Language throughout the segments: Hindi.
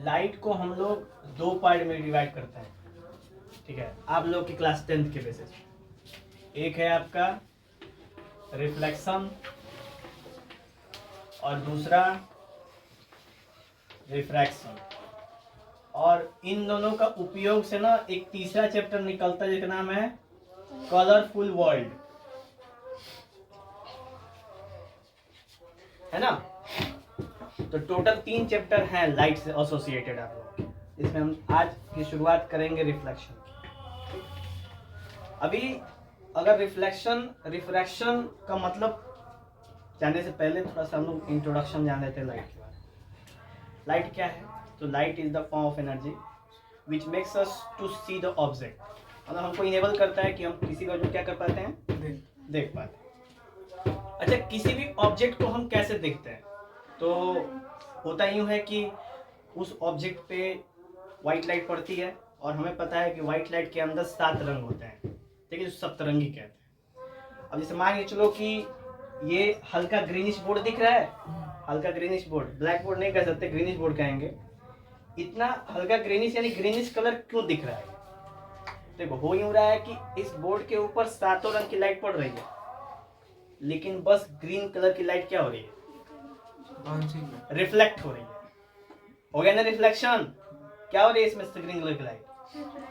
लाइट को हम लोग दो पार्ट में डिवाइड करते हैं, ठीक है, आप लोग की क्लास 10th के बेसिस पे। एक है आपका रिफ्लेक्शन और दूसरा रिफ्रैक्शन। और इन दोनों का उपयोग से ना एक तीसरा चैप्टर निकलता है जिसका नाम है कलरफुल वर्ल्ड, है ना। तो टोटल 3 चैप्टर हैं लाइट से एसोसिएटेड आप लोग के। इसमें हम आज की शुरुआत करेंगे रिफ्लेक्शन की। अभी अगर रिफ्रैक्शन का मतलब जानने से पहले थोड़ा सा हम लोग इंट्रोडक्शन जान लेते हैं लाइट के बारे में। लाइट क्या है? तो light is the form of energy which makes us to see the object. मतलब हमको इनेबल करता है कि हम किसी को जो क्या कर पाते हैं, देख पाते हैं। अच्छा, किसी भी ऑब्जेक्ट को हम कैसे देखते हैं? तो होता यूँ है कि उस ऑब्जेक्ट पे वाइट लाइट पड़ती है और हमें पता है कि वाइट लाइट के अंदर 7 रंग होते हैं, ठीक है, जो सप्तरंगी कहते हैं। अब जैसे मान के चलो कि ये हल्का ग्रीनिश बोर्ड दिख रहा है, हल्का ग्रीनिश बोर्ड, ब्लैक बोर्ड नहीं कह सकते, ग्रीनिश बोर्ड कहेंगे। इतना हल्का ग्रीनिश यानी ग्रीनिश कलर क्यों दिख रहा है? देखो, हो यूं रहा है कि इस बोर्ड के ऊपर 7 रंग की लाइट पड़ रही है, लेकिन बस ग्रीन कलर की लाइट क्या हो रही है? रिफ्लेक्ट हो रही है। हो गया ना रिफ्लेक्शन? क्या हो रही है इसमें से? ग्रीन कलर की लाइट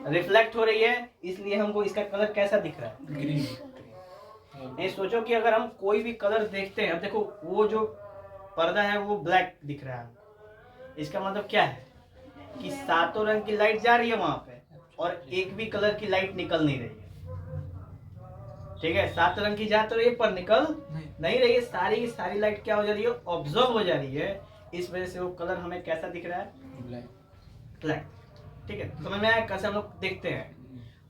रिफ्लेक्ट हो रही है, इसलिए हमको इसका कलर कैसा दिख रहा है? ग्रीन। ये सोचो कि अगर हम कोई भी कलर देखते हैं, अब देखो वो जो पर्दा है वो ब्लैक दिख रहा है, इसका मतलब क्या है कि 7 रंग की लाइट जा रही है वहां पे और एक भी कलर की लाइट निकल नहीं रही है, ठीक है। 7 रंग की जा तो रही है पर निकल नहीं रही है। सारी की सारी लाइट क्या हो जा रही है? ऑब्जर्व हो जा रही है। इस वजह से वो कलर हमें कैसा दिख रहा है? ब्लैक। ठीक है, समझ में आया कैसे हम लोग देखते हैं?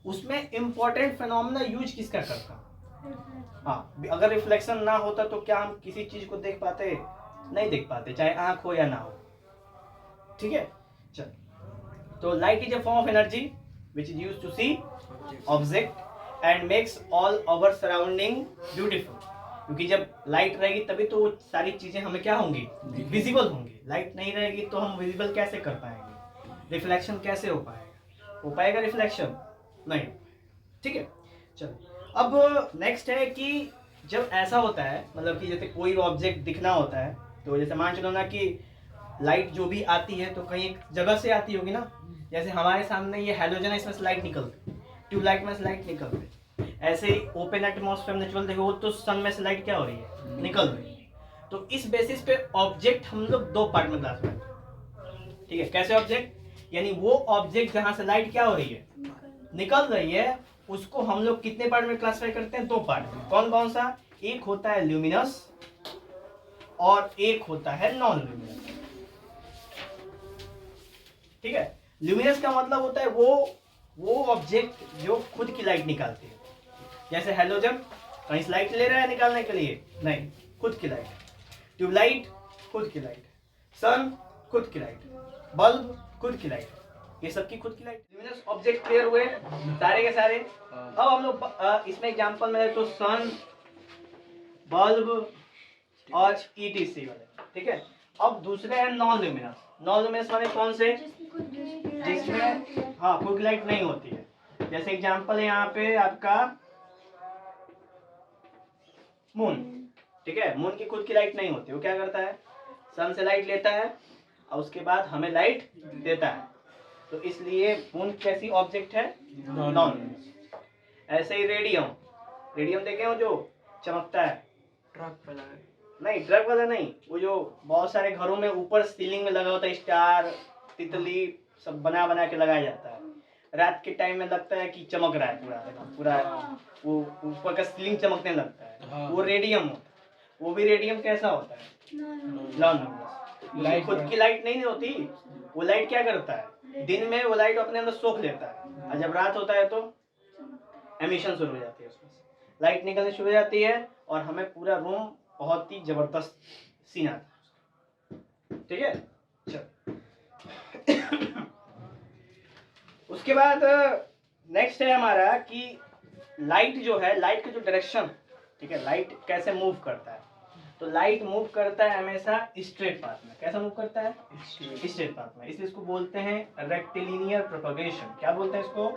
उसमें इंपॉर्टेंट फिनोमेना यूज किसका करता? हाँ, अगर रिफ्लेक्शन ना होता तो क्या हम किसी चीज को देख पाते? नहीं देख पाते, चाहे आंख हो या ना हो, ठीक है। चल, तो light is a form of energy which is used to see object and makes all our surrounding beautiful. क्योंकि जब लाइट रहेगी तभी तो वो सारी चीजें हमें क्या होंगी? विजिबल होंगी। लाइट नहीं रहेगी तो हम विजिबल कैसे कर पाएंगे? रिफ्लेक्शन कैसे हो पाएगा? हो पाएगा रिफ्लेक्शन? नहीं, ठीक है। चलो, अब नेक्स्ट है कि जब ऐसा होता है, मतलब कि जैसे कोई ऑब्जेक्ट दिखना होता है, तो जैसे मान चलो ना कि लाइट जो भी आती है तो कहीं एक जगह से आती होगी ना। जैसे हमारे सामने ये हैलोजन है, इसमें से लाइट निकलती, ट्यूबलाइट में से लाइट निकलती। ऐसे ही ओपन एटमॉस्फेयर नेचुरल देखो तो सन में से लाइट क्या हो रही है? निकल रही है। तो इस बेसिस पे ऑब्जेक्ट हम लोग 2 पार्ट में क्लासिफाई, ठीक है। कैसे ऑब्जेक्ट? यानी वो ऑब्जेक्ट जहां से लाइट क्या हो रही है? निकल रही है, उसको हम लोग कितने पार्ट में क्लासिफाई करते हैं? 2 पार्ट में। कौन कौन सा? एक होता है ल्यूमिनस और एक होता है नॉन ल्यूमिनस, ठीक है। ल्यूमिनस का मतलब होता है वो ऑब्जेक्ट जो खुद की लाइट निकालती है। जैसे हैलोजन कहीं से लाइट ले रहा है निकालने के लिए? नहीं, खुद की लाइट। ट्यूबलाइट खुद की लाइट, सन खुद की लाइट, बल्ब खुद की लाइट, ये सबकी खुद की लाइट। ल्यूमिनस ऑब्जेक्ट क्लियर हुए सारे के सारे। अब हम लोग इसमें एग्जांपल में तो सन, बल्ब और ईटीसी वाले, ठीक है। अब दूसरे हैं नॉन ल्यूमिनस। नॉन ल्यूमिनस माने कौन से? जिसमें हाँ खुद लाइट नहीं होती है। जैसे एग्जांपल है यहाँ पे आपका मून, ठीक है। मून की खुद की लाइट नहीं होती, वो क्या करता है? सन से लाइट लेता है और उसके बाद हमें लाइट देता है। तो इसलिए मून कैसी ऑब्जेक्ट है? Non luminous. ऐसे ही रेडियम, रेडियम देखे हो जो चमकता है? ट्रक वाला नहीं, ट्रक वाला नहीं, वो जो बहुत सारे घरों में ऊपर सीलिंग में लगा होता है, स्टार, तितली सब बना बना के लगाया जाता है। रात के टाइम में लगता है कि चमक रहा है पूरा पूरा, वो ऊपर का सीलिंग चमकने लगता है, वो रेडियम होता है। वो भी रेडियम कैसा होता है? Non luminous. खुद की लाइट नहीं होती। वो लाइट क्या करता है? दिन में वो लाइट अपने अंदर सोख लेता है और जब रात होता है तो एमिशन शुरू हो जाती है, उसमें से लाइट निकलनी शुरू हो जाती है और हमें पूरा रूम बहुत ही जबरदस्त सीन आता है, ठीक है। चल उसके बाद नेक्स्ट है हमारा कि लाइट जो है, लाइट का जो डायरेक्शन, ठीक है, लाइट कैसे मूव करता है। तो लाइट मूव करता है हमेशा स्ट्रेट पाथ में। कैसा मूव करता है? स्ट्रेट पाथ में। इसलिए इसको बोलते हैं रेक्टिलिनियर प्रोपगेशन। क्या बोलते हैं इसको?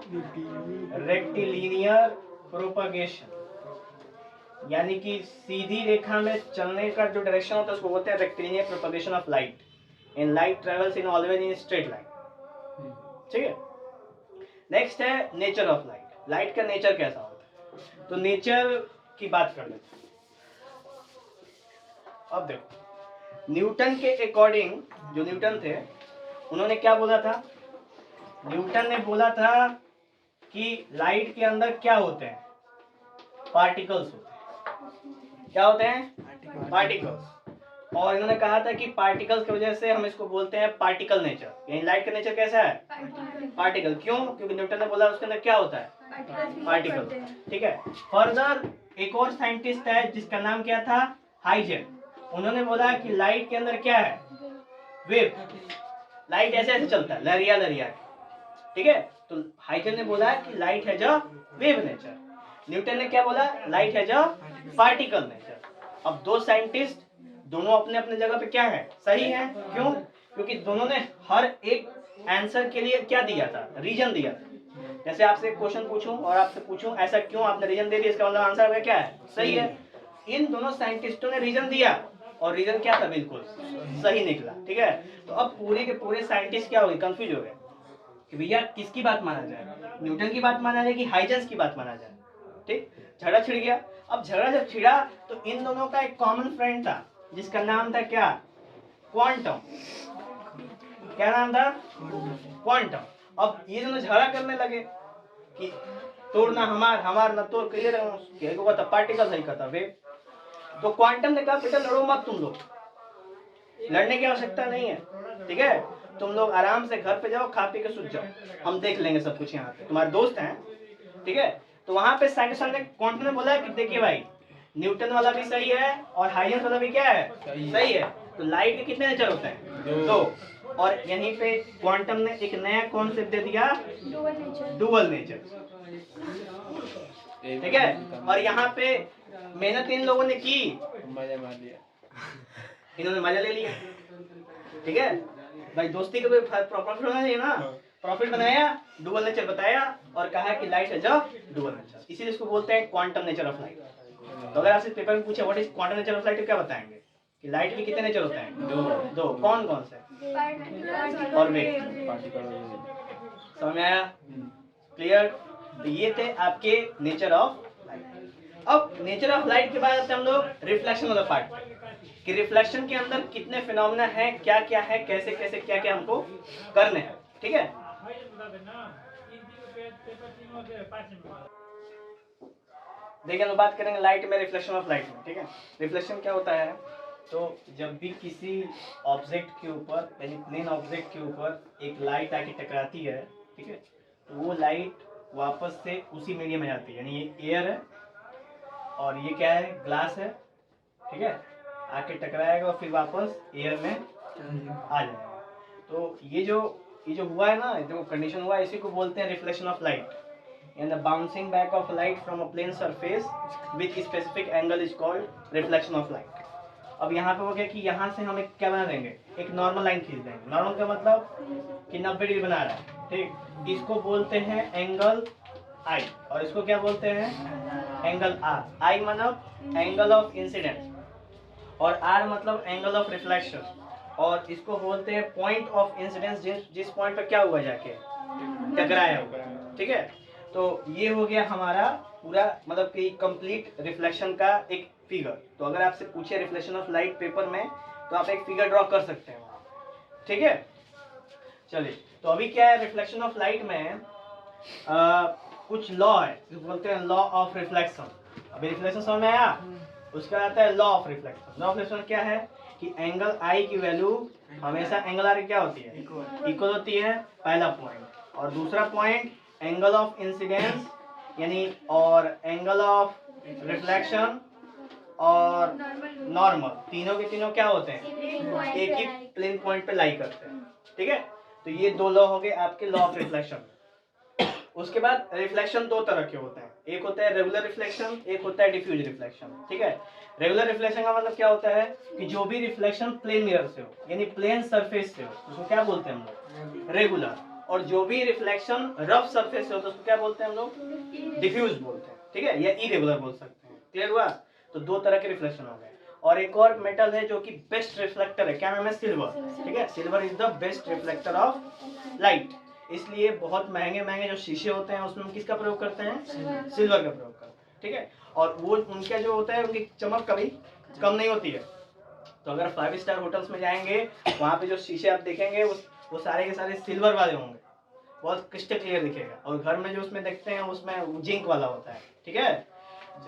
रेक्टिलिनियर प्रोपगेशन, यानी कि सीधी रेखा में चलने का जो डायरेक्शन होता है उसको बोलते हैं rectilinear propagation of light. In light travels in always in straight line. ठीक है। नेक्स्ट है नेचर ऑफ लाइट। लाइट का नेचर कैसा होता है? तो नेचर की बात कर लेते हैं। अब देखो, न्यूटन के अकॉर्डिंग, जो न्यूटन थे उन्होंने क्या बोला था? न्यूटन ने बोला था कि लाइट के अंदर क्या होते हैं? पार्टिकल्स होते हैं। क्या होते हैं? पार्टिकल्स। और इन्होंने कहा था कि पार्टिकल्स की वजह से हम इसको बोलते हैं पार्टिकल नेचर। यानी लाइट का नेचर कैसा है? पार्टिकल। क्यों? क्योंकि न्यूटन ने बोला उसके अंदर क्या होता है? पार्टिकल। ठीक है। फर्दर एक और साइंटिस्ट है जिसका नाम क्या था? हाइजन। उन्होंने बोला कि लाइट के अंदर क्या है? वेव। लाइट ऐसे ऐसे चलता है, लहरिया लहरिया। ठीक है। तो हाइजन ने बोला कि light has a wave nature. Newton ने क्या बोला? Light has a particle nature. अब दो साइंटिस्ट दोनों अपने अपने जगह पे क्या है? सही है। क्यों? क्योंकि दोनों ने हर एक आंसर के लिए क्या दिया था? रीजन दिया था। जैसे आपसे एक क्वेश्चन पूछूं और आपसे पूछूं ऐसा क्यों, आपने रीजन दे दिया, इसका मतलब आंसर क्या है? सही है। इन दोनों साइंटिस्टों ने रीजन दिया और रीजन क्या था? बिल्कुल सही निकला। ठीक है। तो अब पूरे के पूरे साइंटिस्ट क्या हो गए? कंफ्यूज हो गए कि भैया किसकी बात माना जाए? न्यूटन की बात माना जाए कि हाइजेंस की बात माना जाए? ठीक। झगड़ा छिड़ गया। अब झगड़ा जब छिड़ा तो इन दोनों का एक कॉमन फ्रेंड था जिसका नाम था क्या? क्वांटम। क्या नाम था? क्वांटम। अब ये दोनों झगड़ा करने लगे कि तोड़ना हमार, हमार ना तोड़, क्लियर पार्टिकल सही कहता वेव। तो क्वांटम ने कहा बेटा लड़ो मत तुम लोग, लड़ने की आवश्यकता नहीं है। ठीक है। तुम लोग आराम से घर पे जाओ, खा पी के सूझ जाओ, हम देख लेंगे सब कुछ यहाँ पे, तुम्हारे दोस्त हैं। ठीक है। तो वहां पे साइंटिस्ट ने, क्वांटम ने बोला कि देखिए भाई, न्यूटन वाला भी सही है और हाइजेंस वाला भी क्या है? सही है। तो लाइट के कितने नेचर होते हैं? दो। और यहीं पे क्वांटम ने एक नया कॉन्सेप्ट दे दिया, डुअल नेचर। ठीक है। और यहाँ पे मेहनत इन लोगों ने की, मजा मार लिया, इन्होंने मजा ले लिया। ठीक है भाई, दोस्ती का कोई प्रॉफिट होना चाहिए ना। प्रॉफिट बनाया, डुअल नेचर बताया और कहा कि लाइट है जो डुअल नेचर, इसीलिए इसको बोलते हैं क्वांटम नेचर ऑफ लाइट। तो अगर आपसे पेपर में पूछे what is quantum nature of light, तो क्या बताएंगे? कि लाइट के कितने नेचर होते हैं? दो। कौन कौन से? और वेव। समझ में आया? क्लियर? तो ये थे आपके नेचर ऑफ लाइट। अब नेचर ऑफ लाइट के बाद आते हम लोग रिफ्लेक्शन वाला पार्ट, कि रिफ्लेक्शन के अंदर कितने फिनोमेना है, क्या क्या है, कैसे कैसे क्या क्या हमको करने हैं। ठीक है। देखिए हम बात करेंगे लाइट में, रिफ्लेक्शन ऑफ लाइट में। ठीक है। रिफ्लेक्शन क्या होता है? तो जब भी किसी ऑब्जेक्ट के ऊपर, यानी प्लेन ऑब्जेक्ट के ऊपर एक लाइट आके टकराती है, ठीक है, तो वो लाइट वापस से उसी मीडियम में जाती है। यानी ये एयर है और ये क्या है? ग्लास है। ठीक है। आके टकराएगा और फिर वापस एयर में आ जाएगा। तो ये जो हुआ है ना, जो कंडीशन हुआ है, इसी को बोलते हैं reflection of light. And the bouncing back of light from a plane surface with specific angle is called reflection of light. अब यहाँ पे हो गया कि यहाँ से हम एक क्या बना देंगे? एक नॉर्मल लाइन खींच देंगे। नॉर्मल का मतलब कि 90 डिग्री बना रहा है। ठीक। इसको बोलते हैं एंगल आई और इसको क्या बोलते हैं? Angle R. आई मतलब एंगल ऑफ इंसिडेंस और आर मतलब एंगल ऑफ रिफ्लेक्शन, और इसको बोलते हैं पॉइंट ऑफ इंसिडेंस, जिस पॉइंट पर क्या हुआ जाके टकराया हुआ। ठीक है। तो ये हो गया हमारा पूरा, मतलब कि कंप्लीट रिफ्लेक्शन का एक फिगर। तो अगर आपसे पूछे रिफ्लेक्शन ऑफ लाइट पेपर में, तो आप एक फिगर ड्रॉ कर सकते हैं। ठीक है। चलिए, तो अभी क्या है रिफ्लेक्शन ऑफ लाइट में कुछ लॉ है, जिसको बोलते हैं लॉ ऑफ रिफ्लेक्शन। अभी रिफ्लेक्शन समझ में आया? उसका आता है law of reflection. Law of reflection क्या है? कि एंगल आई की वैल्यू हमेशा एंगल आर की क्या होती है? इक्वल होती है, पहला पॉइंट। और दूसरा पॉइंट एंगल ऑफ इंसिडेंस यानी, और एंगल ऑफ रिफ्लेक्शन और नॉर्मल, तीनों के तीनों क्या होते हैं? एक ही प्लेन पॉइंट पे लाई करते हैं। ठीक है। तो ये दो लॉ हो गए आपके लॉ ऑफ रिफ्लेक्शन। उसके बाद रिफ्लेक्शन दो तरह के होते हैं। एक होता है रेगुलर रिफ्लेक्शन, एक होता है डिफ्यूज रिफ्लेक्शन। ठीक है, रेगुलर रिफ्लेक्शन का मतलब क्या होता है कि जो भी रिफ्लेक्शन प्लेन मिरर से हो यानी प्लेन सरफेस से हो उसको क्या बोलते हैं हम लोग, रेगुलर। और जो भी रिफ्लेक्शन रफ सरफेस से हो तो उसको क्या बोलते हैं हम लोग, डिफ्यूज बोलते हैं। ठीक है, या इरेगुलर बोल सकते हैं। क्लियर हुआ? तो दो तरह के रिफ्लेक्शन हो गए। और एक और मेटल है जो कि बेस्ट रिफ्लेक्टर है, क्या नाम है, सिल्वर। ठीक है, silver is the best reflector of light. इसलिए बहुत महंगे महंगे जो शीशे होते हैं उसमें हम किसका प्रयोग करते हैं, सिल्वर का प्रयोग करते हैं। ठीक है, और वो उनका जो होता है उनकी चमक कभी कम नहीं होती है। तो अगर 5 स्टार होटल्स में जाएंगे वहाँ पे जो शीशे आप देखेंगे वो सारे के सारे सिल्वर वाले होंगे, बहुत क्रिस्टल क्लियर दिखेगा। और घर में जो उसमें देखते हैं उसमें जिंक वाला होता है। ठीक है,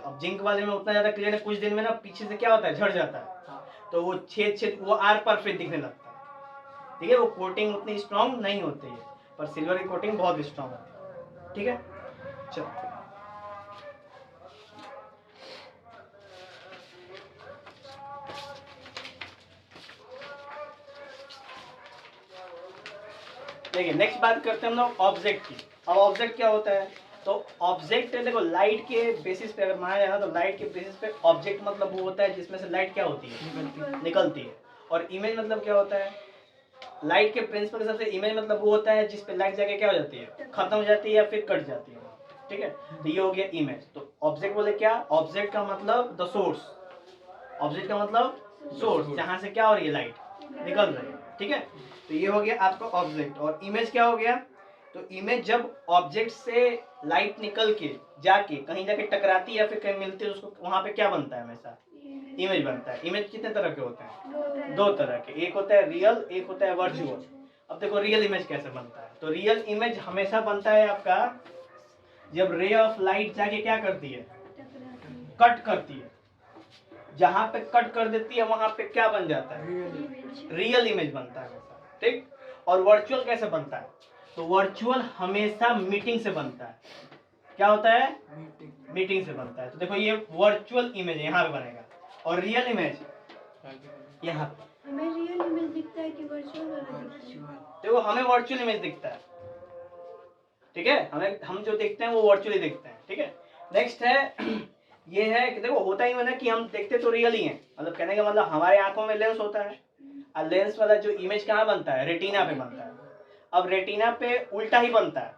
अब जिंक वाले में उतना ज्यादा क्लियर है, कुछ दिन में ना पीछे से क्या होता है, झड़ जाता है, तो वो छेद छेद वो आर परफेक्ट दिखने लगता है। ठीक है, वो कोटिंग उतनी स्ट्रांग नहीं होती है, पर सिल्वर की कोटिंग बहुत स्ट्रांग होती है। ठीक है, चलो देखिए नेक्स्ट बात करते हैं हम लोग ऑब्जेक्ट की। अब ऑब्जेक्ट क्या होता है, तो ऑब्जेक्ट देखो लाइट के बेसिस पे अगर माना जाए ना तो लाइट के बेसिस पे ऑब्जेक्ट मतलब वो होता है जिसमें से लाइट क्या होती है, निकलती है। और इमेज मतलब क्या होता है, लाइट के प्रिंसिपल के हिसाब से इमेज मतलब वो होता है जिसपे लाइट जाके क्या हो जाती है, खत्म हो जाती है या फिर कट जाती है। ठीक है, तो ये हो गया इमेज। तो ऑब्जेक्ट बोले क्या, ऑब्जेक्ट का मतलब द सोर्स, ऑब्जेक्ट का मतलब सोर्स जहां से क्या हो रही है, लाइट निकल रही है। ठीक है, तो ये हो गया आपका ऑब्जेक्ट। और इमेज क्या हो गया, तो इमेज जब ऑब्जेक्ट से लाइट निकल के जाके कहीं जाके टकराती है या फिर कहीं मिलती है उसको वहां पे क्या बनता है, हमेशा इमेज बनता है। इमेज कितने तरह के होते हैं, दो तरह के, एक होता है रियल, एक होता है वर्चुअल। अब देखो रियल इमेज कैसे बनता है, तो रियल इमेज हमेशा बनता है आपका जब रे ऑफ लाइट जाके क्या करती है, कट करती है। जहां पे कट कर देती है वहां पे क्या बन जाता है, रियल इमेज बनता है हमेशा। ठीक, और वर्चुअल कैसे बनता है, तो वर्चुअल हमेशा मीटिंग से बनता है। क्या होता है, मीटिंग से बनता है। तो देखो ये वर्चुअल इमेज यहाँ पे बनेगा, और रियल इमेज यहाँ पे। हमें रियल इमेज दिखता है कि वर्चुअल वाला दिखता है? देखो हमें वर्चुअल इमेज दिखता है। ठीक है, हम जो देखते हैं वो वर्चुअली दिखते हैं। ठीक है, नेक्स्ट है ये है कि देखो होता ही मतलब कि हम देखते तो रियल ही हैं, मतलब कहने का मतलब हमारे आंखों में लेंस होता है, और लेंस वाला जो इमेज कहाँ बनता है, रेटिना पे बनता है। अब रेटिना पे उल्टा ही बनता है।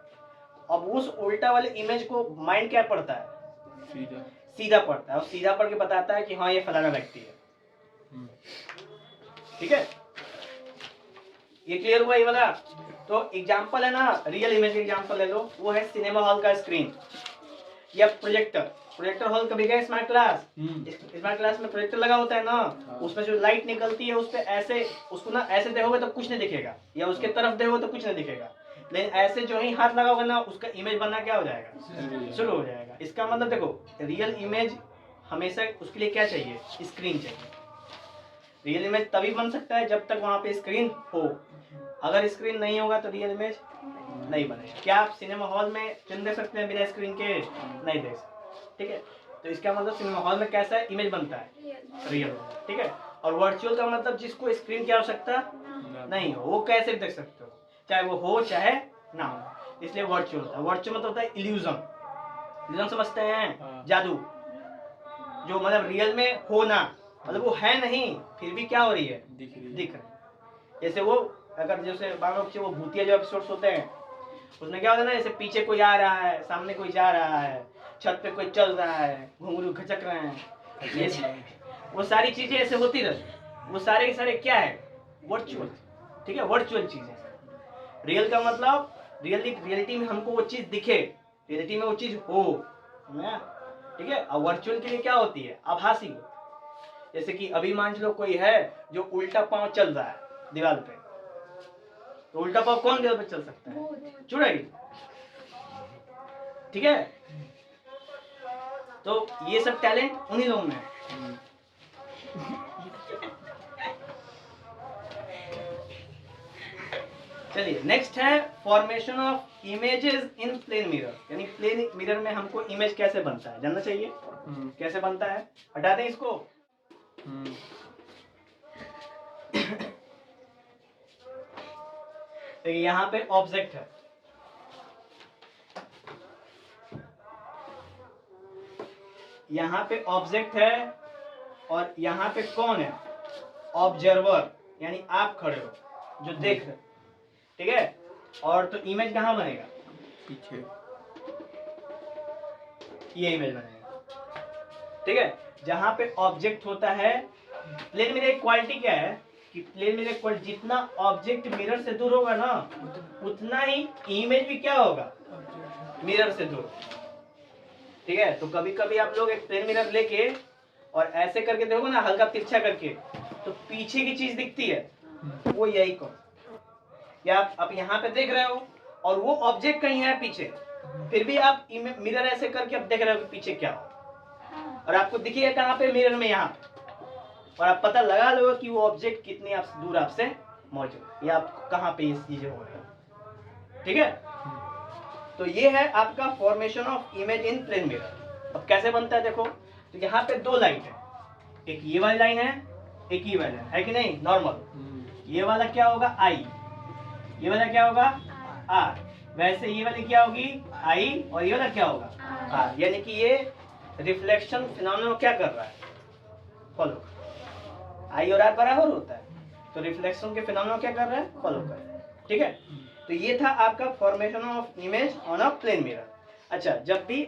अब उस उल्टा वाले इमेज को माइंड क्या पढ़ता है, सीधा पढ़ता है, और सीधा पढ़ के बताता है कि हाँ ये फलाना व्यक्ति है। ठीक है, ये क्लियर हुआ ये वाला। तो एग्जांपल है ना, रियल इमेज का एग्जांपल ले लो, वो है सिनेमा हॉल का स्क्रीन या प्रोजेक्टर। प्रोजेक्टर हॉल कभी गए, स्मार्ट क्लास, स्मार्ट क्लास में प्रोजेक्टर लगा होता है ना, उसमें जो लाइट निकलती है उस पे ऐसे उसको ना ऐसे देखोगे तो कुछ नहीं दिखेगा, या उसके तरफ देखोगे तो कुछ नहीं दिखेगा, लेकिन ऐसे जो ही हाथ लगाओगे ना उसका इमेज बनना क्या हो जाएगा, शुरू हो जाएगा। इसका मतलब देखो रियल इमेज हमेशा उसके लिए क्या चाहिए, स्क्रीन चाहिए। रियल इमेज तभी बन सकता है जब तक वहां पे स्क्रीन हो, अगर स्क्रीन नहीं होगा तो रियल इमेज नहीं बनेगा। क्या आप सिनेमा हॉल में फिल्म देख सकते हैं बिना स्क्रीन के, नहीं देख सकते। ठीक है, तो इसका मतलब सिनेमा हॉल में कैसा इमेज बनता है, रियल। ठीक है, और वर्चुअल का मतलब जिसको स्क्रीन की आवश्यकता नहीं हो वो कैसे देख सकते हो, चाहे वो हो चाहे ना हो, इसलिए वर्चुअल होता है। वर्चुअल मतलब होता है इल्यूजन, इल्यूजन समझते हैं, जादू, जो मतलब रियल में हो ना, मतलब वो है नहीं फिर भी क्या हो रही है, दिख रही है। जैसे वो अगर जैसे मान लो वो भूतिया जो एपिसोड्स होते हैं उसमें क्या होता है ना, जैसे पीछे कोई आ रहा है, सामने कोई जा रहा है, छत पे कोई चल रहा है, घुंघरू खचक रहे हैं, ये वो सारी चीजें ऐसे होती रहती, वो सारे के सारे क्या है, वर्चुअल। ठीक है, वर्चुअल चीजें। रियल का मतलब रियलिटी में हमको वो चीज दिखे, रियलिटी में वो चीज हो। ठीक है, और वर्चुअल के लिए क्या होती है, आभासी। जैसे कि अभी मान लो कोई है जो उल्टा पांव चल रहा है दीवार पे, तो उल्टा पांव कौन दीवार पे चल सकता है, चुड़ैल। ठीक है, तो ये सब टैलेंट उन्हीं लोगों में है। चलिए नेक्स्ट है formation of images in plane mirror, यानी प्लेन मिरर में हमको इमेज कैसे बनता है जानना चाहिए। कैसे बनता है, हटा दें इसको। तो यहाँ पे ऑब्जेक्ट है, यहाँ पे ऑब्जेक्ट है और यहाँ पे कौन है? ऑब्जर्वर, यानी आप खड़े हो जो देख रहे, ठीक है। और तो इमेज कहाँ बनेगा? पीछे ये इमेज बनेगा, ठीक है। जहाँ पे ऑब्जेक्ट होता है, प्लेन मिरर की क्वालिटी क्या है कि प्लेन मिरर क्वालिटी जितना ऑब्जेक्ट मिरर से दूर होगा ना, उतना ही इमेज भी क्या होगा? मिरर से दूर, ठीक है। तो कभी कभी आप लोग एक प्लेन मिरर लेके और ऐसे करके देखो ना, हल्का तिरछा करके, तो पीछे की चीज दिखती है, वो यही को या आप यहाँ पे देख रहे हो और वो ऑब्जेक्ट कहीं है पीछे, फिर भी आप मिरर ऐसे करके आप देख रहे हो कि पीछे क्या हो, और आपको दिखेगा कहाँ पे? मिरर में, यहाँ, और आप पता लगा लो कि वो ऑब्जेक्ट कितनी आप दूर आपसे मौजूद, या आप कहाँ पे इस चीजें हो रही है, ठीक है। तो ये है आपका formation of image in plane mirror. अब कैसे बनता है देखो, तो यहाँ पे दो लाइन है, एक ये वाली लाइन है, एक ये वाली लाइन है कि नहीं? नॉर्मल, ये वाला क्या होगा? आई, ये वाला क्या होगा? आर। वैसे ये वाली क्या होगी? आई, और ये वाला क्या होगा? आर। यानी कि ये रिफ्लेक्शन फिनोमेनन क्या कर रहा है? फॉलो। आई और आर बराबर होता है, तो रिफ्लेक्शन के फिनोमेनन क्या कर रहा है? फॉलो कर रहा है, ठीक है। तो ये था आपका formation of image on a plane mirror. अच्छा, जब भी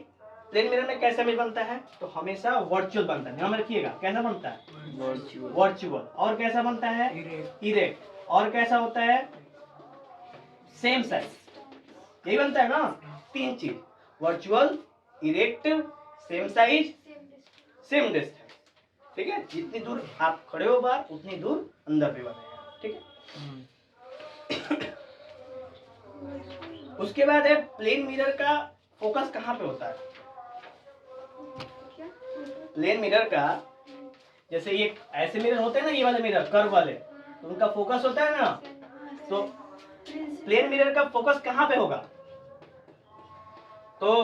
प्लेन मिरर में कैसा इमेज बनता है, तो हमेशा वर्चुअल बनता है, ध्यान में रखिएगा। कैसा बनता है? वर्चुअल। और कैसा बनता है? इरेक्ट। और कैसा होता है? Same size. यही बनता है ना, तीन चीज, virtual, erect, same size, same distance, ठीक है। जितनी दूर आप खड़े हो बाहर, उतनी दूर अंदर भी बनेगा, ठीक है। उसके बाद है प्लेन मिरर का फोकस कहाँ पे होता है? प्लेन मिरर का, जैसे ये ऐसे मिरर होते हैं ना, ये वाले मिरर कर्व वाले, तो उनका फोकस होता है ना, तो प्लेन मिरर का फोकस कहाँ पे होगा? तो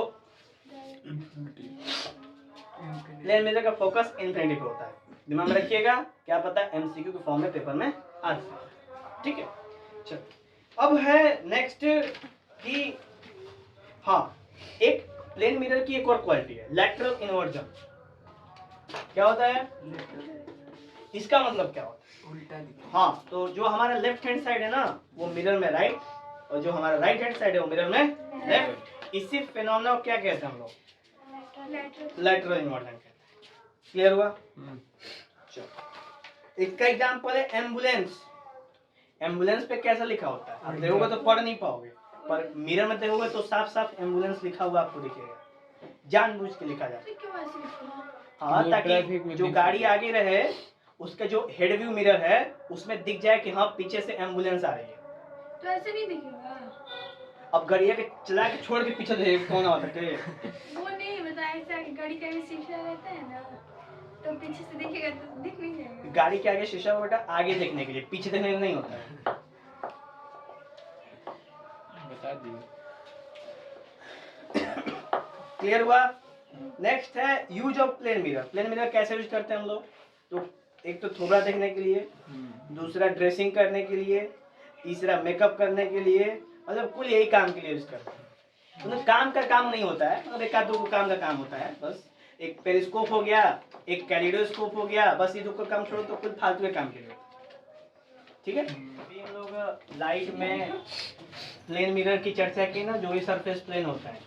प्लेन मिरर का फोकस इनफिनिटी पे होता है, दिमाग में रखिएगा। क्या पता एमसीक्यू के फॉर्म में पेपर में आ जाए, ठीक है। चलो, अब है नेक्स्ट कि हाँ, एक प्लेन मिरर की एक और क्वालिटी है, लैटरल इन्वर्जन। क्या होता है? इसका मतलब क्या होता है? उल्टा दिखा। हाँ, तो जो हमारा लेफ्ट हैंड साइड है ना, वो मिरर में राइट, और जो हमारा राइट हैंड साइड है वो मिरर में लेफ्ट। इसी फिनोमेना को क्या कहते हैं हम लोग? लैटरल इन्वर्जन कहते हैं। क्लियर हुआ? चलो, इसका एग्जांपल है एम्बुलेंस। एम्बुलेंस पे कैसा लिखा होता है? आप देखोगे तो पढ़ नहीं पाओगे, पर मिरर में देखोगे तो साफ साफ एम्बुलेंस लिखा हुआ आपको दिखेगा, जानबूझ के लिखा जाता है। हाँ, ताकि जो गाड़ी आगे रहे, उसका जो हेड व्यू मिरर है उसमें दिख जाए कि हाँ पीछे से एम्बुलेंस आ रही है। तो ऐसे नहीं दिखेगा। अब गाड़िया के चला के छोड़ के पीछे देखे कौन आ सकते है? वो नहीं बताया, ऐसा गाड़ी का भी शीशा रहता है ना, तो पीछे से दिखेगा तो दिख नहीं जाएगा। गाड़ी के आगे शीशा बेटा आगे देखने के लिए, पीछे देखने के लिए नहीं होता है। बता दिए। क्लियर हुआ? नेक्स्ट है use of plane mirror. Plane mirror कैसे यूज करते हैं हम लोग? तो एक तो थोबड़ा देखने के लिए, दूसरा ड्रेसिंग करने के लिए, तीसरा मेकअप करने के लिए, मतलब कुल यही काम के लिए यूज करते हैं। मतलब काम का काम नहीं होता है, मतलब एक आध दो काम का काम होता है बस। एक पेरिस्कोप हो गया, एक कैलिडोस्कोप हो गया, बस ये दो का काम छोड़ो तो कुल फालतू के काम के लिए, ठीक है। अभी हम लोग लाइट में प्लेन मिरर की चर्चा की ना, जो ये सरफेस प्लेन होता है।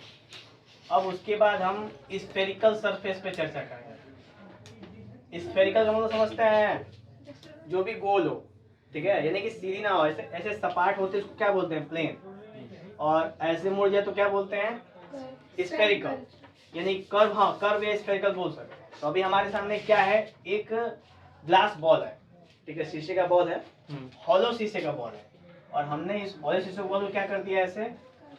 अब उसके बाद हम स्फेरिकल सरफेस पे चर्चा करेंगे। स्फेरिकल का मतलब समझते हैं? जो भी गोल हो, ठीक है, यानी कि सीधी ना हो, ऐसे ऐसे सपाट होते उसको क्या बोलते हैं? प्लेन। और ऐसे मुड़ जाए तो क्या बोलते हैं? स्फेरिकल, यानी कर्व। हाँ, कर्व या स्फेरिकल बोल सकते हैं। तो अभी हमारे सामने क्या है? एक ग्लास बॉल है, ठीक है, शीशे का बॉल है, हॉलो शीशे का बॉल है, और हमने इस हॉलो शीशे बॉल को क्या कर दिया? ऐसे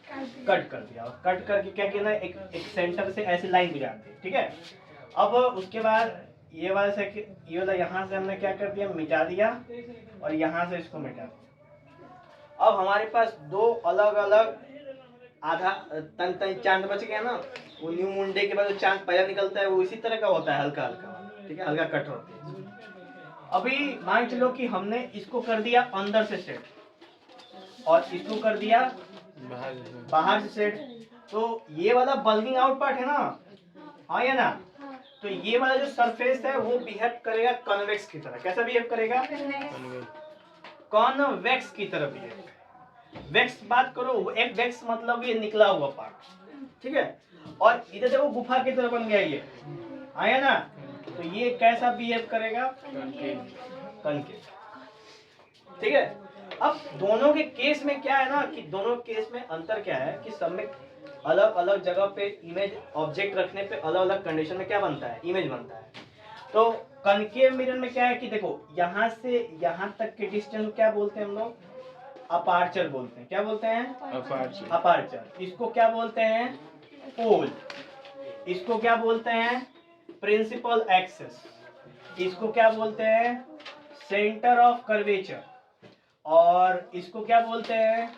कट कर दिया, और कट करके क्या किया ना, एक सेंटर से ऐसे लाइन गुजार दी, ठीक है। अब उसके बाद ये वाला यहाँ से हमने क्या कर दिया? मिटा दिया, और यहाँ से इसको मिटा दिया। अब हमारे पास दो अलग अलग आधा तन तन चांद बच गया ना। वो न्यू मून डे के बाद जो चांद पहला निकलता है वो इसी तरह का होता है, हल्का हल्का, ठीक है, हल्का कट होता है। अभी मान चलो कि हमने इसको कर दिया अंदर से सेट, और इसको कर दिया बाहर से सेट। तो ये वाला बल्किंग आउट पार्ट है ना, हाँ या ना, तो ये वाला जो सरफेस है वो बिहेव करेगा कन्वेक्स की तरह। कैसा बिहेव करेगा? कॉन्वेक्स की तरह बिहेव। वेक्स बात करो, एक वेक्स मतलब ये निकला हुआ पार्ट, ठीक है। और इधर देखो गुफा की तरह बन गया ये, आया ना। तो ये कैसा बिहेव करेगा? कनकेव, ठीक है। अब दोनों के केस में क्या है ना कि दोनों केस में अंतर क्या है कि सब में अलग अलग जगह पे इमेज ऑब्जेक्ट रखने पे अलग अलग कंडीशन में क्या बनता है? इमेज बनता है। तो कनकेव मिरर में क्या है कि देखो यहाँ से यहाँ तक के डिस्टेंस क्या बोलते हैं हम लोग? अपार्चर बोलते हैं। क्या बोलते हैं? अपार्चर। इसको क्या बोलते हैं? पोल। इसको क्या बोलते हैं? Principal axis. इसको क्या बोलते हैं? Centre of curvature. और इसको क्या बोलते हैं?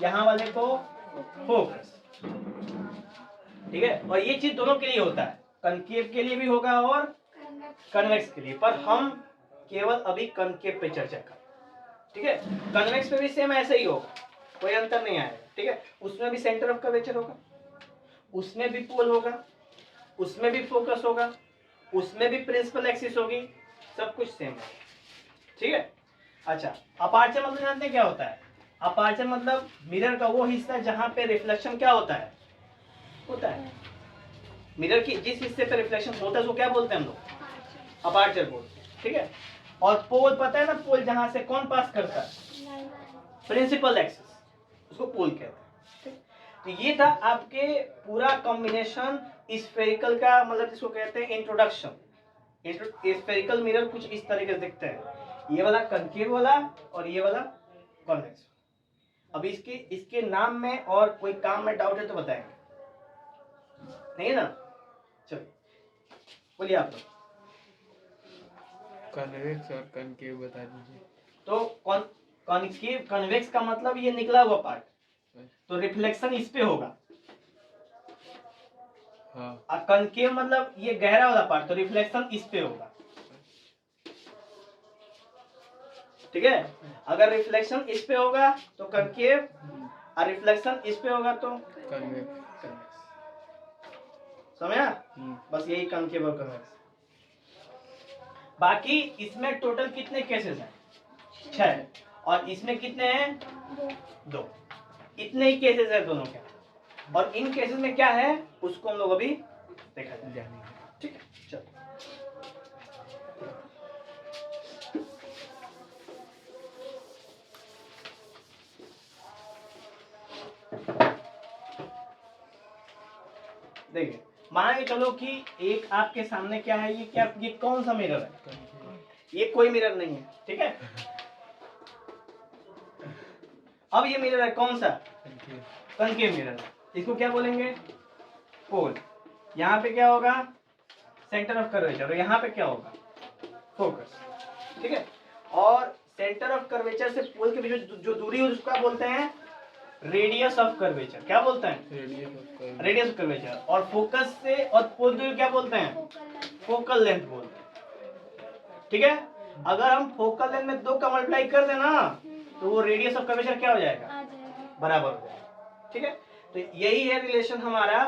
यहाँ वाले को फोकस, ठीक है। और ये चीज दोनों के लिए होता है, कनकेव के लिए भी होगा और कन्वेक्स के लिए, पर हम केवल अभी कनकेव पे चर्चा कर, ठीक है। कन्वेक्स पे भी सेम ऐसे ही होगा, कोई अंतर नहीं आएगा, ठीक है। उसमें भी सेंटर ऑफ कर्वेचर होगा, उसमें भी पोल होगा, उसमें भी फोकस होगा, उसमें भी प्रिंसिपल एक्सिस होगी, सब कुछ सेम है, ठीक है। अच्छा, अपार्चर मतलब जानते हैं क्या होता है? अपार्चर मतलब मिरर का वो हिस्सा जहां पे रिफ्लेक्शन क्या होता है? मिरर की जिस हिस्से पे रिफ्लेक्शन होता है उसको क्या बोलते हैं हम लोग? अपार्चर बोलते हैं, ठीक है। और पोल पता है ना, पोल जहां से कौन पास करता है? प्रिंसिपल एक्सिस, उसको पोल कहते हैं। तो ये था आपके पूरा कॉम्बिनेशन स्फेरिकल का, मतलब जिसको कहते हैं इंट्रोडक्शन। स्फेरिकल मिरर कुछ इस तरीके से दिखते हैं, ये वाला कनकेव वाला और ये वाला कॉन्वेक्स। अब इसके नाम में और कोई काम में डाउट है तो बताएंगे, नहीं है ना? चलो बोलिए आप लोग। कन्वेक्स और कनकेव बता दीजिए। तो कॉन्केव कन्वेक्स का मतलब ये निकला हुआ पार्ट, तो रिफ्लेक्शन इस पे होगा। हाँ। और कनकेव मतलब ये गहरा वाला पार्ट, तो रिफ्लेक्शन इस पे होगा, ठीक है। अगर रिफ्लेक्शन इस पे होगा तो कनकेव, और रिफ्लेक्शन इस पे होगा तो कन्वेक्स। समझा? बस यही कनकेव और कन्वेक्स। बाकी इसमें टोटल कितने केसेस हैं? 6, और इसमें कितने हैं? 2। इतने ही केसेस है दोनों के, और इन केसेस में क्या है उसको हम लोग अभी देखा जाएगा, ठीक है। चलो देखिए, मान के चलो कि एक आपके सामने क्या है, ये कौन सा मिरर है? ये कोई मिरर नहीं है, ठीक है। अब ये मिरर है कौन सा? Concave mirror. इसको क्या बोलेंगे? पोल। यहाँ पे क्या होगा? Centre of curvature. और यहाँ पे क्या होगा? फोकस, ठीक है। और सेंटर ऑफ कर्वेचर से पोल के बीच जो दूरी है उसको क्या बोलते हैं? Radius of curvature. क्या बोलते हैं? Radius of curvature. और फोकस से और पोल दूरी क्या बोलते हैं? फोकल लेंथ बोलते हैं, ठीक है। अगर हम फोकल लेंथ में 2 का मल्टीप्लाई कर देना तो वो रेडियस ऑफ कर्वेचर क्या हो जाएगा? बराबर हो जाएगा, ठीक है। तो यही है रिलेशन हमारा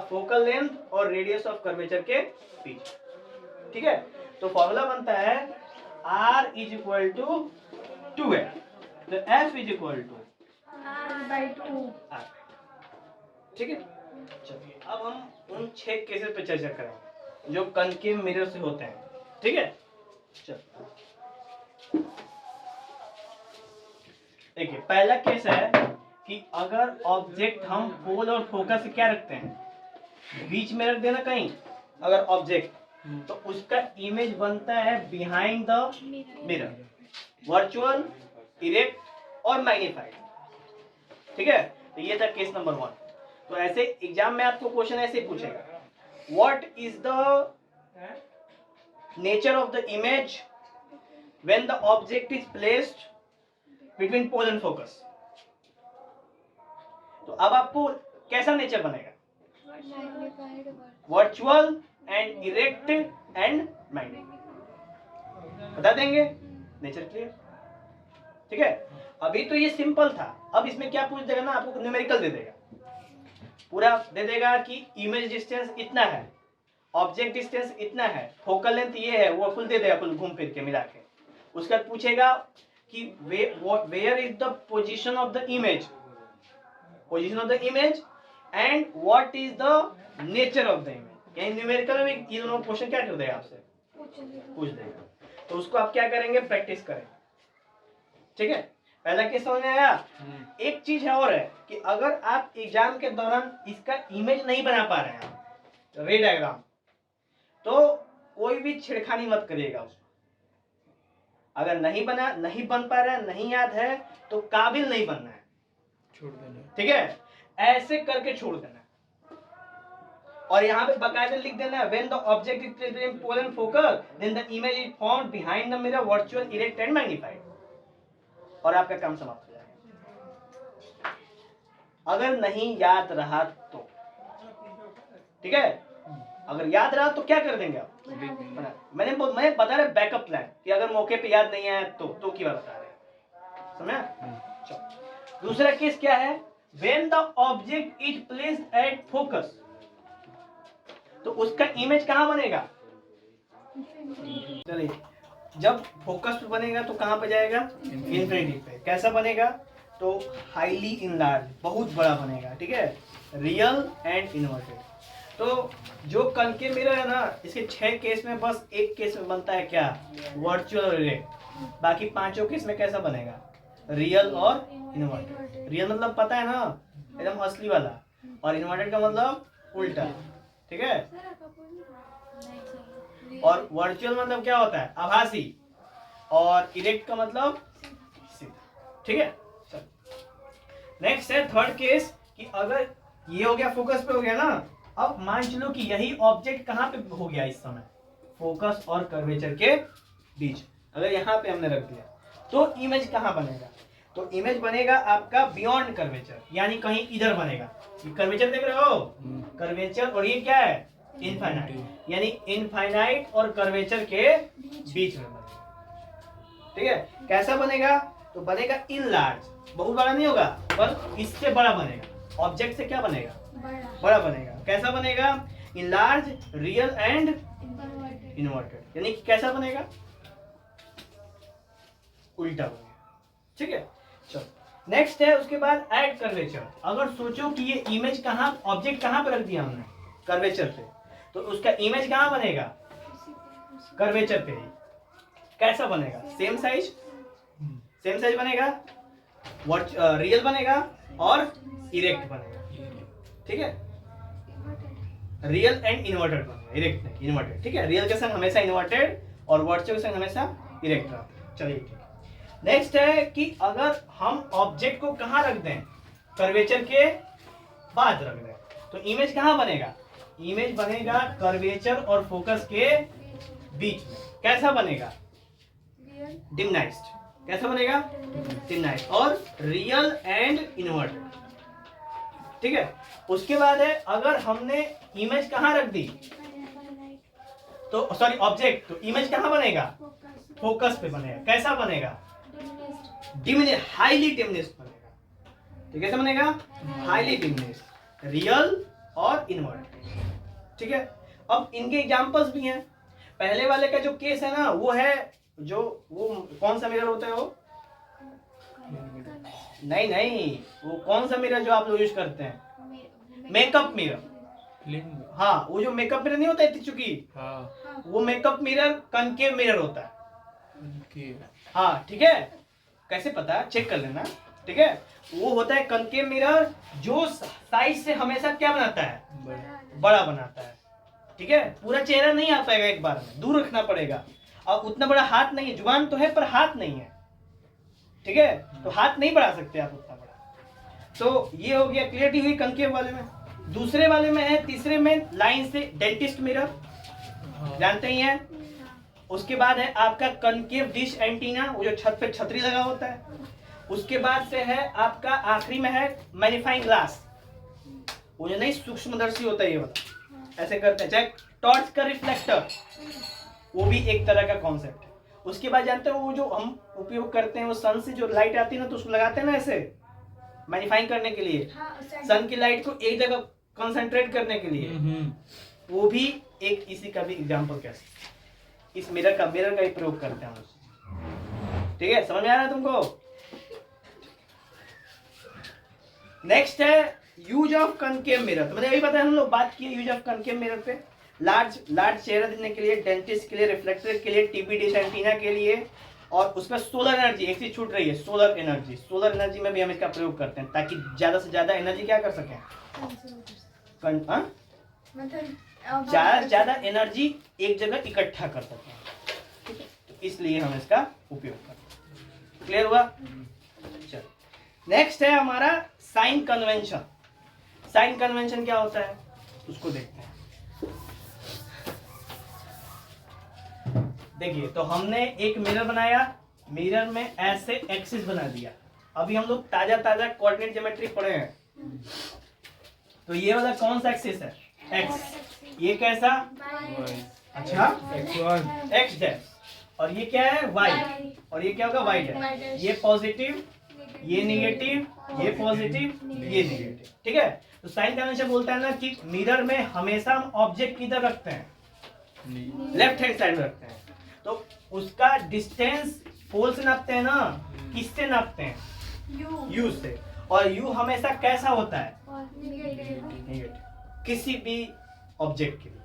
फोकल लेंथ और रेडियस ऑफ कर्वेचर के बीच, ठीक है। तो फॉर्मूला बनता है R is equal to 2F, तो F is equal to R/2। ठीक है। चलिए अब हम उन 6 केसेस पे चर्चा करेंगे जो कनकेव मिरर से होते हैं, ठीक है। चलो देखिए, पहला केस है कि अगर ऑब्जेक्ट हम पोल और फोकस से क्या रखते हैं, बीच में रख देना कहीं अगर ऑब्जेक्ट, तो उसका इमेज बनता है behind the mirror, virtual, erect और मैग्नीफाइड, ठीक है। तो ये था केस नंबर 1। तो ऐसे एग्जाम में आपको क्वेश्चन ऐसे पूछेगा, what is the nature of the image when the object is placed between pole and focus. तो अब आपको कैसा नेचर बनेगा? Virtual and erect and magnetic, बता देंगे। नेचर क्लियर, ठीक है। अभी तो ये सिंपल था, अब इसमें क्या पूछ देगा ना, आपको न्यूमेरिकल दे देगा, पूरा दे देगा कि इमेज डिस्टेंस इतना है ऑब्जेक्ट डिस्टेंस इतना है, फोकल लेंथ ये है, वो फुल दे देगा फुल घूम फिर के मिला के। उसके बाद पूछेगा कि where is the position of the image, position of the image and what is the nature of the image. यानी न्यूमेरिकल में ये दोनों क्वेश्चन क्या कर देगा आपसे, पूछ देगा। तो उसको आप क्या करेंगे, प्रैक्टिस करें। ठीक है, पहला केस समझ में आया। एक चीज है और है कि अगर आप एग्जाम के दौरान इसका इमेज नहीं बना पा रहे हैं, रे डायग्राम, तो कोई भी छेड़खानी मत करिएगा उसमें। अगर नहीं बन पा रहा है, नहीं याद है, तो काबिल नहीं बनना है, छोड़ देना। ठीक है, ऐसे करके छोड़ देना। और यहाँ पे बकायदा लिख देना है when the object is placed in pole and focus then the image is found behind the mirror virtual erect and magnified, और आपका काम समाप्त हो जाएगा। अगर नहीं याद रहा तो, ठीक है, अगर याद रहा तो क्या कर देंगे आप, मैंने बता रहे बैकअप प्लान कि अगर मौके पे याद नहीं आया तो की बात बता रहे हैं, समझा। चलो दूसरा केस क्या है, when the object is placed at focus, तो उसका इमेज कहां बनेगा, चलिए जब फोकस पे बनेगा तो कहां पे जाएगा, इन्फिनिटी पे। कैसा बनेगा, तो हाईली इनलार्ज, बहुत बड़ा बनेगा, ठीक है, रियल एंड इन्वर्टेड। तो जो कनकेव मिरर है ना, इसके 6 केस में बस एक केस में बनता है क्या, वर्चुअल इरेक्ट। बाकी 5 केस में कैसा बनेगा, रियल और इन्वर्टेड। रियल मतलब पता है ना, एकदम असली वाला, और इन्वर्टेड का मतलब उल्टा, ठीक है। और वर्चुअल मतलब क्या होता है, आभासी, और इरेक्ट का मतलब सीधा, ठीक है। नेक्स्ट है थर्ड केस कि अगर ये हो गया फोकस पे हो गया ना, अब मान चलो कि यही ऑब्जेक्ट कहां पे हो गया इस समय, फोकस और कर्वेचर के बीच। अगर यहाँ पे हमने रख दिया तो इमेज कहां बनेगा, तो इमेज बनेगा आपका बियॉन्ड कर्वेचर, यानी कहीं इधर बनेगा। ये कर्वेचर देख रहे हो, कर्वेचर, और ये क्या है, इनफाइनाइट, यानी इनफाइनाइट और कर्वेचर के बीच में बनेगा, ठीक है। कैसा बनेगा, तो बनेगा इन लार्ज, बहुत बड़ा नहीं होगा पर इससे बड़ा बनेगा। ऑब्जेक्ट से क्या बनेगा, बड़ा बनेगा। कैसा बनेगा, in large, real and inverted, यानी कि कैसा बनेगा, उल्टा बनेगा, ठीक है। चलो नेक्स्ट है उसके बाद ऐड कर्वेचर। अगर सोचो कि ये इमेज कहां, ऑब्जेक्ट कहां पे रख दिया हमने, कर्वेचर पे, तो उसका इमेज कहां बनेगा, कर्वेचर पे ही। कैसा बनेगा, सेम साइज बनेगा, रियल बनेगा और इरेक्ट बनेगा, ठीक है। रियल एंड इन्वर्टेड बनेगा, इरेक्ट नहीं, इन्वर्टेड, ठीक है। रियल के संग हमेशा इन्वर्टेड और वर्चुअल के संग हमेशा इरेक्ट रहता है। चलिए ठीक है। नेक्स्ट है कि अगर हम ऑब्जेक्ट को कहां रख दें, कर्वेचर के बाद रख दें, तो इमेज कहां बनेगा, इमेज बनेगा कर्वेचर और फोकस के बीच में। कैसा बनेगा, डिमनाइज्ड। कैसा बनेगा, डिमनाइज्ड और रियल एंड इन्वर्टेड, ठीक है। उसके बाद है अगर हमने इमेज कहां रख दी, तो सॉरी ऑब्जेक्ट, तो इमेज कहां बनेगा, फोकस पे बनेगा। कैसा बनेगा, डिमिनिश, हाईली डिमिनिश्ड बनेगा, ठीक है। कैसा बनेगा, हाईली डिमिनिश्ड, रियल और इन्वर्टेड, ठीक है। अब इनके एग्जांपल्स भी हैं। पहले वाले का जो केस है ना, वो है जो, वो कौन सा मिरर होता है, वो नहीं, वो कौन सा मिरर जो आप लोग यूज करते हैं, मेकअप मिरर। हाँ, वो जो मेकअप मिरर नहीं होता है चूंकि, हाँ, वो मेकअप मिरर कनकेव मिरर होता है, हाँ, ठीक है। कैसे पता, चेक कर लेना, ठीक है। वो होता है कनकेव मिरर जो साइज से हमेशा क्या बनाता है, बड़ा बनाता है, ठीक है। पूरा चेहरा नहीं आ पाएगा एक बार में, दूर रखना पड़ेगा। और उतना बड़ा हाथ नहीं है, जुबान तो है पर हाथ नहीं है, ठीक है, तो हाथ नहीं बढ़ा सकते आप उतना बड़ा। तो ये हो गया, क्लियरिटी हुई कनकेव वाले में। दूसरे वाले में है, तीसरे में लाइन से डेंटिस्ट मिरर, जानते ही हैं। उसके बाद है आपका कनकेव डिश एंटीना, वो जो छत पे छतरी लगा होता है। उसके बाद से है आपका आखिरी में है मैग्नीफाइंग ग्लास, वो जो नहीं सूक्ष्मदर्शी होता है, ये वाला ऐसे करते हैं, चाहे टॉर्च का रिफ्लेक्टर, वो भी एक तरह का कॉन्सेप्ट है। उसके बाद जानते हो वो जो हम उपयोग करते हैं, वो सन से जो लाइट आती है ना, तो उसको लगाते हैं ना ऐसे मैग्नीफाइंग करने के लिए, सन की लाइट को एक जगह कंसंट्रेट करने के लिए, वो भी एक इसी का भी एग्जाम्पल कह सकते हैं। इस मिरर का ही प्रयोग करते हैं हम। ठीक है, समझ में आ रहा है तुमको? नेक्स्ट है यूज ऑफ कनकेव मिरर। तो मुझे यही पता है, हम लोग बात किए यूज ऑफ कनकेव मिरर पे। लार्ज चेहरा देने के लिए, डेंटिस्ट के लिए, रिफ्लेक्टर के लिए, टीवी डिश एंटीना के लिए, और उसमें सोलर एनर्जी एक चीज छूट रही है, सोलर एनर्जी में भी हम इसका प्रयोग करते हैं ताकि ज्यादा से ज्यादा एनर्जी क्या कर सकें, मतलब ज्यादा से ज्यादा एनर्जी एक जगह इकट्ठा कर सकें। ठीक है, तो इसलिए हम इसका उपयोग करते हैं। क्लियर हुआ? चलो नेक्स्ट है हमारा साइन कन्वेंशन। साइन कन्वेंशन क्या होता है उसको देखते हैं। देखिए, तो हमने एक मिरर बनाया, मिरर में ऐसे एक्सिस बना दिया। अभी हम लोग ताजा कोऑर्डिनेट ज्योमेट्री पढ़े हैं। तो ये वाला कौन सा एक्सिस है? एक्स। ये कैसा? अच्छा, एक्स डैश। और ये क्या है? वाई। और ये क्या होगा? Y dash. ये पॉजिटिव, ये नेगेटिव, ये पॉजिटिव, ये नेगेटिव। ठीक है, तो साइन कन्वेंशन बोलता है ना कि मिरर में हमेशा हम ऑब्जेक्ट किधर रखते हैं? लेफ्ट हैंड साइड में रखते हैं। तो उसका डिस्टेंस पोल से नापते हैं ना, किससे नापते हैं? यू से। और यू हमेशा कैसा होता है? नेगेटिव। किसी भी ऑब्जेक्ट के लिए,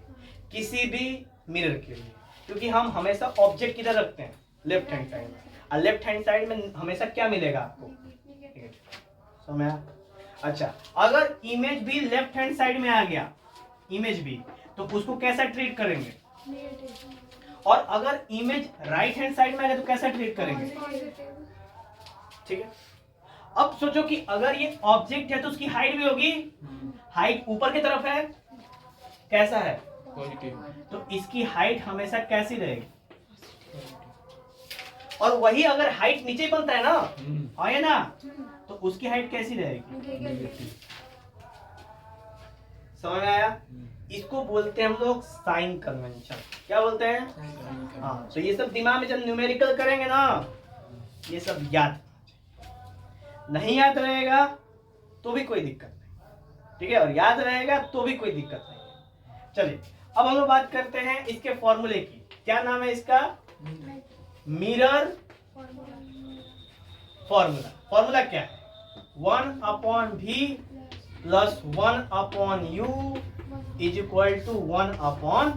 किसी भी मिरर के लिए, क्योंकि हम हमेशा ऑब्जेक्ट किधर रखते हैं? लेफ्ट हैंड साइड में। और लेफ्ट हैंड साइड में हमेशा क्या मिलेगा आपको? समझ में आया? अच्छा, अगर इमेज भी लेफ्ट हैंड साइड में आ गया, इमेज भी, तो उसको कैसा ट्रीट करेंगे? और अगर इमेज राइट हैंड साइड में आ गया तो कैसा ट्रीट करेंगे? ठीक है, अब सोचो कि अगर ये ऑब्जेक्ट है तो उसकी हाइट भी होगी। हाइट ऊपर की तरफ है, कैसा है? पॉजिटिव। तो इसकी हाइट हमेशा कैसी रहेगी? और वही अगर हाइट नीचे बनता है ना, है ना, तो उसकी हाइट कैसी रहेगी? समझ में आया? इसको बोलते हैं हम लोग साइन कन्वेंशन। क्या बोलते हैं? हाँ, तो ये सब दिमाग में जब न्यूमेरिकल करेंगे ना, ये सब याद नहीं याद रहेगा तो भी कोई दिक्कत नहीं। ठीक है, और याद रहेगा तो भी कोई दिक्कत नहीं। चलिए, अब हम लोग बात करते हैं इसके फॉर्मूले की। क्या नाम है इसका? Mirror formula. फॉर्मूला क्या है? 1/v plus 1/u is equal to 1/f।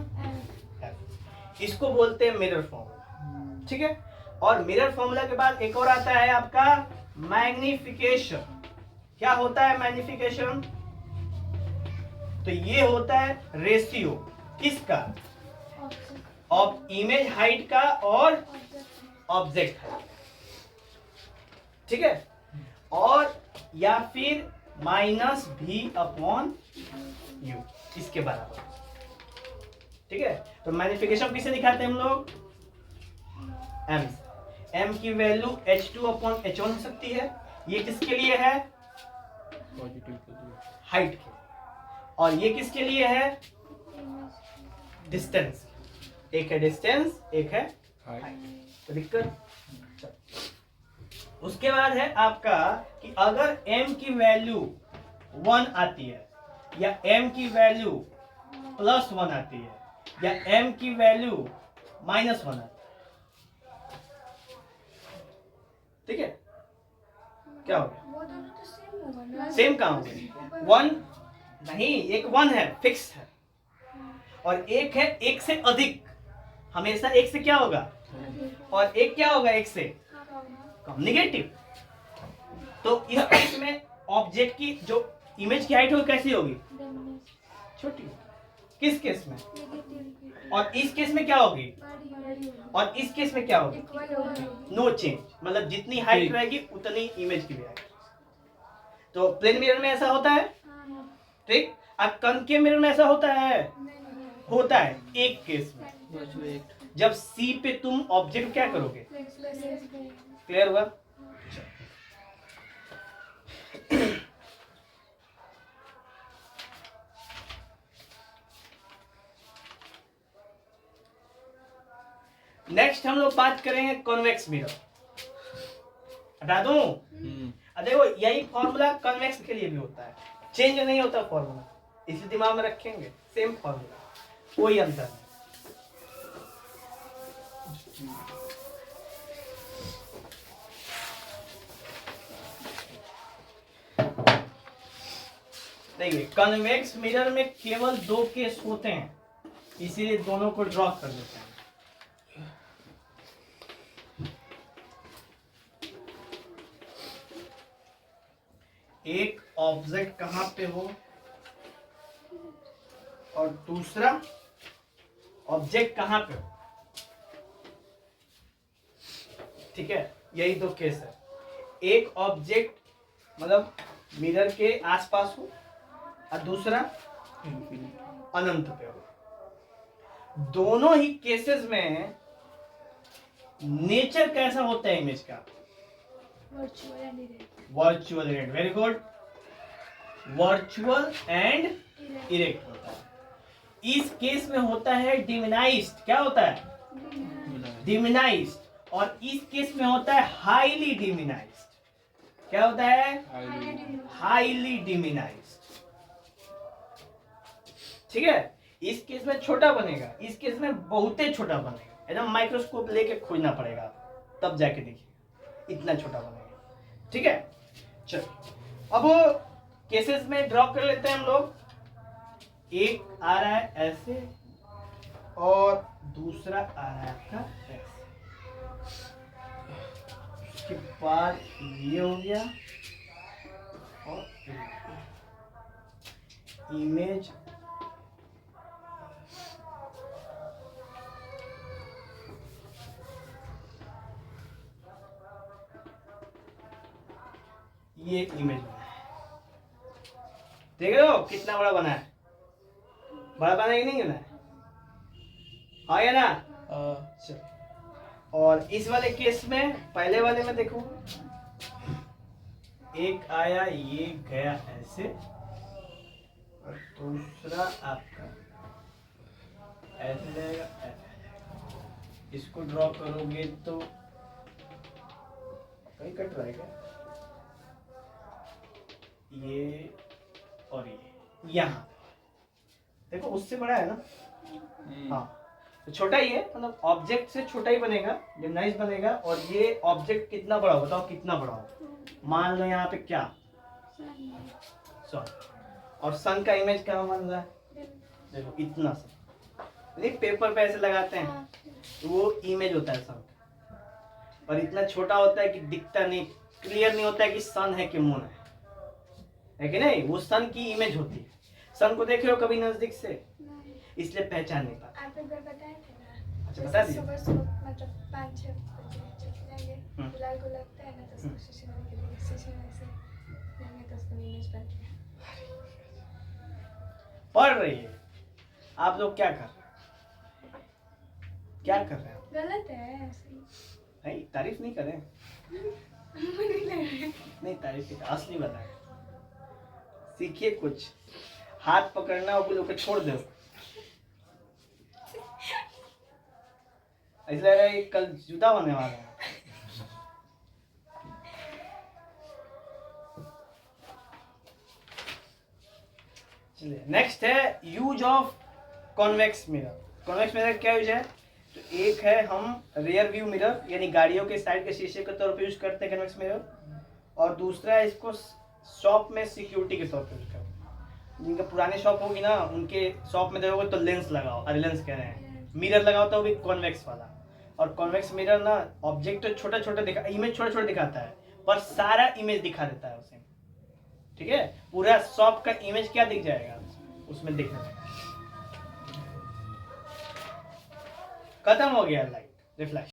इसको बोलते हैं मिरर फॉर्मूला। ठीक है, और मिरर फॉर्मूला के बाद एक और आता है आपका मैग्निफिकेशन। क्या होता है मैग्निफिकेशन? तो ये होता है रेशियो किसका? ऑफ इमेज हाइट का और ऑब्जेक्ट हाइट। ठीक है, और या फिर -v/u इसके बराबर। ठीक है, तो मैग्निफिकेशन किसे दिखाते हैं हम लोग? m। m की वैल्यू h2/h1 हो सकती है। ये किसके लिए है? पॉजिटिव के लिए। हाइट के। और ये किसके लिए है? डिस्टेंस। एक है डिस्टेंस, एक है हाइट। तो दिक्कत। उसके बाद है आपका कि अगर m की वैल्यू 1 आती है, या m की वैल्यू +1 आती है, या m की वैल्यू -1 आती है। ठीक है, क्या हो गया? वो दोनों तो सेम होगा ना? सेम काम हो गया। 1 नहीं, एक 1 है, फिक्स है, और एक है एक से अधिक। हमेशा एक से क्या होगा? और एक क्या होगा? एक से कम, निगेटिव। तो इस केस में ऑब्जेक्ट की जो इमेज की हाइट होगी कैसी होगी? छोटी। किस केस में? और इस केस में क्या होगी? और इस केस में क्या होगी? नो चेंज, मतलब जितनी हाइट रहेगी उतनी इमेज की भी हाइट। तो प्लेन मिरर में ऐसा होता है। ठीक, अब कनकेव मिरर में ऐसा होता है? होता है एक केस में, जब सी पे तुम ऑब्जेक्ट क्या करोगे? क्लियर हुआ? नेक्स्ट हम लोग बात करेंगे कॉन्वेक्स मिरर। हटा दूं? देखो, यही फॉर्मूला कन्वेक्स के लिए भी होता है, चेंज नहीं होता फॉर्मूला, इसलिए दिमाग में रखेंगे सेम फॉर्मूला। कोई अंतर नहीं। देखिए कन्वेक्स मिरर में केवल 2 केस होते हैं, इसीलिए दोनों को ड्रॉ कर देते हैं। एक ऑब्जेक्ट कहां पे हो और दूसरा ऑब्जेक्ट कहां पे हो, ठीक है, यही 2 केस है। एक ऑब्जेक्ट मतलब मिरर के आसपास हो और दूसरा अनंत पे हो। दोनों ही केसेस में नेचर कैसा होता है इमेज का? Virtual erect. Very good, virtual and erect होता है। इस केस में होता है डिमिनाइज्ड। क्या होता है? डिमिनाइज्ड। और इस केस में होता है हाईली डिमिनाइज्ड। क्या होता है? Highly diminished. ठीक है, इस केस में छोटा बनेगा, इस केस में बहुत ही छोटा बनेगा, एकदम माइक्रोस्कोप लेके खोजना पड़ेगा तब जाके देखिएगा, इतना छोटा बनेगा। ठीक है, चलो अब केसेस में ड्रॉ कर लेते हैं हम लोग। एक आ रहा है ऐसे और दूसरा आ रहा है आपका ऐसे। उसके बाद ये हो गया और इमेज ये इमेज बना है। देख रहे हो कितना बड़ा बना है? बड़ा बना है कि नहीं बना है? हाँ या ना? चलो, और इस वाले केस में, पहले वाले में देखो, एक आया, ये गया ऐसे और दूसरा आपका ऐसे जाएगा, ऐसे जाएगा। इसको ड्रॉ करोगे तो कहीं कट रहा है क्या? ये और ये यहाँ देखो, उससे बड़ा है ना? हाँ, तो छोटा ही है, मतलब ऑब्जेक्ट से छोटा ही बनेगा, डिमिनाइज बनेगा। और ये ऑब्जेक्ट कितना बड़ा हो, बताओ कितना बड़ा हो? मान लो यहाँ पे क्या, सन। और सन का इमेज क्या मान रहा है? देखो इतना सन, नहीं पेपर पे ऐसे लगाते हैं, तो वो इमेज होता है सन। और इतना छोटा होता है कि दिखता नहीं, क्लियर नहीं होता है कि सन है कि मून है कि नहीं? वो सन की इमेज होती है। सन को देख रहे हो कभी नजदीक से, इसलिए पहचान नहीं पाते। आप एक बार बताए थे ना? अच्छा, बता दिए। सुबह सुबह मतलब 5-6 बजे चले जाएंगे, गुलाल को लगता है ना, तो उसको स्टेशन के लिए स्टेशन में से जाएंगे तो उसको इमेज बनती है। पढ़ रही है, आप लोग क्या कर रहे हैं? क्या कर रहे हैं? गलत है ऐसे ही। नहीं, तारीफ नहीं करें। हमको नहीं लग रहा है। नहीं, तारीफ नहीं, असली बताएं। सीखिए कुछ, हाथ पकड़ना और लोग को छोड़ दो। ऐसा लग रहा है कल जुदा होने वाला है। चलिए, नेक्स्ट है use of convex mirror. Convex mirror क्या यूज है? तो एक है हम रियर व्यू मिरर, यानी गाड़ियों के साइड के शीशे के तौर पे यूज करते हैं कॉन्वेक्स मिरर। और दूसरा है इसको शॉप में सिक्योरिटी के तौर पे यूज करते हैं। जिनका पुरानी शॉप होगी ना, उनके शॉप में देखोगे तो लेंस लगाओ, अरे लेंस कह रहे हैं, मिरर लगाओ, तो भी कॉन्वेक्स वाला। और कॉन्वेक्स मिरर ना ऑब्जेक्ट तो छोटा छोटा दिखा, इमेज छोटा छोटा दिखाता है, पर सारा इमेज दिखा देता है उसे। ठीक है, पूरा शॉप का इमेज क्या दिख जाएगा उसमें, दिखने लगेगा। खत्म हो गया लाइट रिफ्लेक्शन।